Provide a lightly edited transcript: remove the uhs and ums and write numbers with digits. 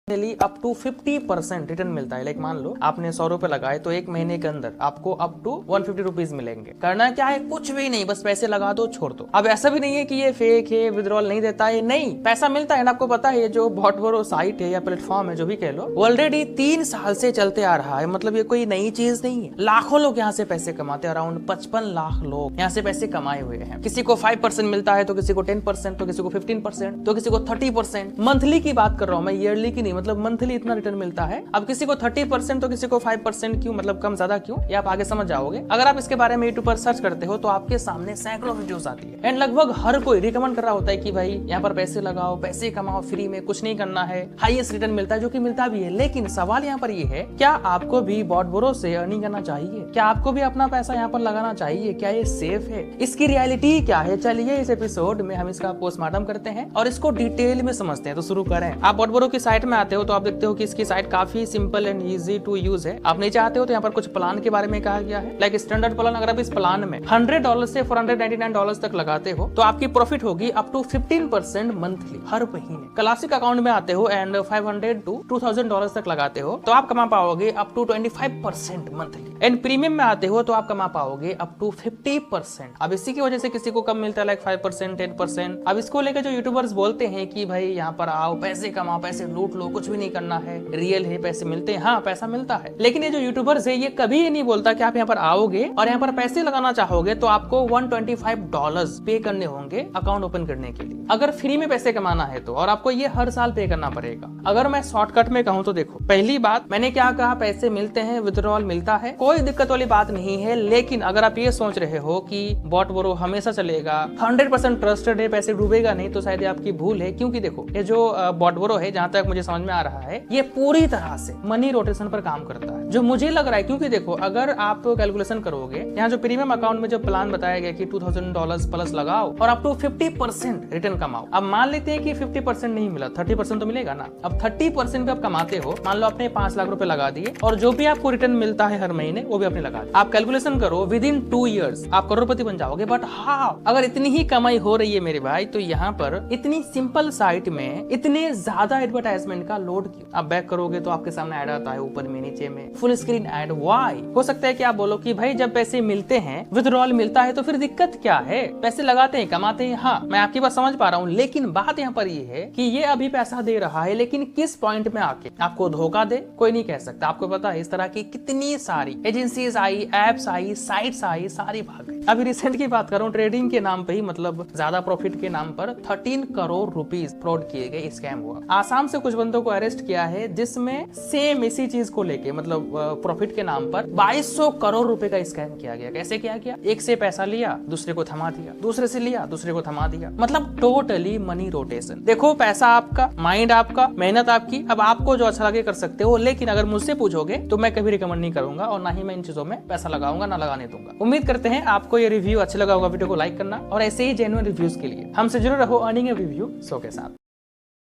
Daily up to 50% return मिलता है। Like मान लो आपने 100 रुपए लगाए तो एक महीने के अंदर आपको अप टू 150 रुपीज मिलेंगे। करना क्या है, कुछ भी नहीं, बस पैसे लगा दो, छोड़ दो। अब ऐसा भी नहीं है कि ये फेक है, विड्रॉल नहीं देता है, नहीं, पैसा मिलता है। आपको पता है जो बॉटबोरो साइट है या प्लेटफॉर्म है, जो भी कह लो, ऑलरेडी 3 साल से चलते आ रहा है। मतलब ये कोई नई चीज नहीं है। लाखों लोग यहाँ से पैसे कमाते हैं, अराउंड 55 लाख लोग यहाँ से पैसे कमाए हुए हैं। किसी को 5% मिलता है, तो किसी को 10%, तो किसी को 15%, तो किसी को 30%। मंथली की बात कर रहा हूँ मैं, ईयरली की नहीं। मतलब मंथली इतना रिटर्न मिलता है। अब किसी को 30% तो किसी को 5%, क्यों, मतलब कम ज्यादा क्यों, ये आप आगे समझ जाओगे। अगर आप इसके बारे में यूट्यूब पर सर्च करते हो तो आपके सामने सैकड़ों वीडियोस आती है एंड लगभग हर कोई रिकमेंड कर रहा होता है कि भाई यहाँ पर पैसे लगाओ, पैसे कमाओ, फ्री में कुछ नहीं करना है, हाईएस्ट रिटर्न मिलता है, जो कि मिलता भी है। लेकिन सवाल यहाँ पर ये है, क्या आपको भी बॉटबोरो से अर्निंग करना चाहिए? क्या आपको भी अपना पैसा यहाँ पर लगाना चाहिए? क्या ये सेफ है? इसकी रियलिटी क्या है? चलिए इस एपिसोड में हम इसका पोस्टमार्टम करते हैं और इसको डिटेल में समझते हैं। तो शुरू करें। आप बॉटबोरो की साइट में आते हो तो आप देखते हो कि इसकी साइट काफी simple and easy to use है। आप नहीं चाहते हो तो यहाँ पर कुछ प्लान के बारे में कहा गया है। लाइक स्टैंडर्ड प्लान, अगर आप इस प्लान में $100 से $499 तक लगाते हो तो आपकी प्रॉफिट होगी अप टू 15% मंथली, हर महीने। क्लासिक अकाउंट में आते हो एंड $500 to $2000 तक लगाते हो तो आप कमा पाओगे up to 25% monthly. And premium में आते हो तो आप कमा पाओगे अप टू 50%। अब इसी की वजह से किसी को कम मिलता है, लाइक 5%, 10%। अब इसको लेकर जो यूट्यूबर्स बोलते हैं कि भाई यहाँ पर आओ, पैसे कमाओ, पैसे लूट लो, कुछ भी नहीं करना है, रियल है, पैसे मिलते हैं। हाँ, पैसा मिलता है, लेकिन ये जो यूट्यूबर्स है ये कभी ये नहीं बोलता कि आप यहाँ पर आओगे और यहाँ पर पैसे लगाना चाहोगे तो आपको $125 पे करने होंगे अकाउंट ओपन करने के लिए, अगर फ्री में पैसे कमाना है तो। और आपको ये हर साल पे करना पड़ेगा। अगर मैं शॉर्टकट में कहूँ तो देखो, पहली बात मैंने क्या कहा, पैसे मिलते हैं, विड्रॉल मिलता है, कोई दिक्कत वाली बात नहीं है। लेकिन अगर आप ये सोच रहे हो कि बॉटबोरो हमेशा चलेगा, 100% ट्रस्टेड है, पैसे डूबेगा नहीं, तो शायद आपकी भूल है। क्योंकि देखो, ये जो बॉटबोरो है, जहां तक मुझे समझ में आ रहा है, ये पूरी तरह से मनी रोटेशन पर काम करता है, जो मुझे लग रहा है। क्योंकि देखो, अगर आप कैलकुलेशन करोगे, यहाँ जो प्रीमियम अकाउंट में जो प्लान बताया गया कि $2000 प्लस लगाओ और अप टू 50% रिटर्न कमाओ। अब मान लेते हैं कि 50% नहीं मिला, 30% तो मिलेगा ना। अब 30% पे आप कमाते हो, मान लो आपने 5 लाख रुपए लगा दिए और जो भी आपको रिटर्न मिलता है हर महीने वो भी आपने लगा दिया। आप कैलकुलेशन करो, विद इन 2 ईयर्स आप करोड़पति बन जाओगे। बट हाँ, अगर इतनी ही कमाई हो रही है मेरे भाई, तो यहाँ पर इतनी सिंपल साइट में इतने ज्यादा एडवर्टाइजमेंट का लोड क्यों? आप बैक करोगे तो आपके सामने ऐड आता है, ऊपर में, नीचे में, फुल स्क्रीन ऐड। व्हाई? हो सकता है कि आप बोलो कि भाई जब पैसे मिलते हैं, विड्रॉल मिलता है, तो फिर दिक्कत क्या है? पैसे लगाते हैं, कमाते हैं। हाँ, मैं आपकी बात समझ पा रहा हूँ, लेकिन बात यहाँ पर ये है कि ये अभी पैसा दे रहा है, लेकिन किस पॉइंट में आके आपको धोखा दे, कोई नहीं कह सकता। आपको पता है, इस तरह की कितनी सारी एजेंसीज आई, एप्स आई, साइट्स आई, सारी भाग गई। अभी रिसेंट की बात करूं, ट्रेडिंग के नाम पे ही, मतलब ज्यादा प्रॉफिट के नाम पर 13 करोड़ रुपीस फ्रॉड किए गए, स्कैम हुआ। आसाम से कुछ बंदों को अरेस्ट किया है, जिसमें सेम इसी चीज को लेके, मतलब प्रॉफिट के नाम पर 2200 करोड़ रुपए का स्कैम किया गया। कैसे किया गया? एक से पैसा लिया, दूसरे को थमा दिया, दूसरे से लिया, दूसरे को थमा दिया। मतलब टोटली मनी रोटेशन। देखो, पैसा आपका, माइंड आपका, मेहनत आपकी। अब आपको जो अच्छा लगे कर सकते हो, लेकिन अगर मुझसे पूछोगे तो मैं कभी रिकमेंड नहीं करूंगा और ना ही मैं इन चीजों में पैसा लगाऊंगा, ना लगाने दूंगा। उम्मीद करते हैं आपको ये रिव्यू अच्छा लगा होगा। वीडियो को लाइक करना और ऐसे ही जेन्युइन रिव्यूज के लिए हमसे जुड़े रहो अर्निंग रिव्यू शो के साथ।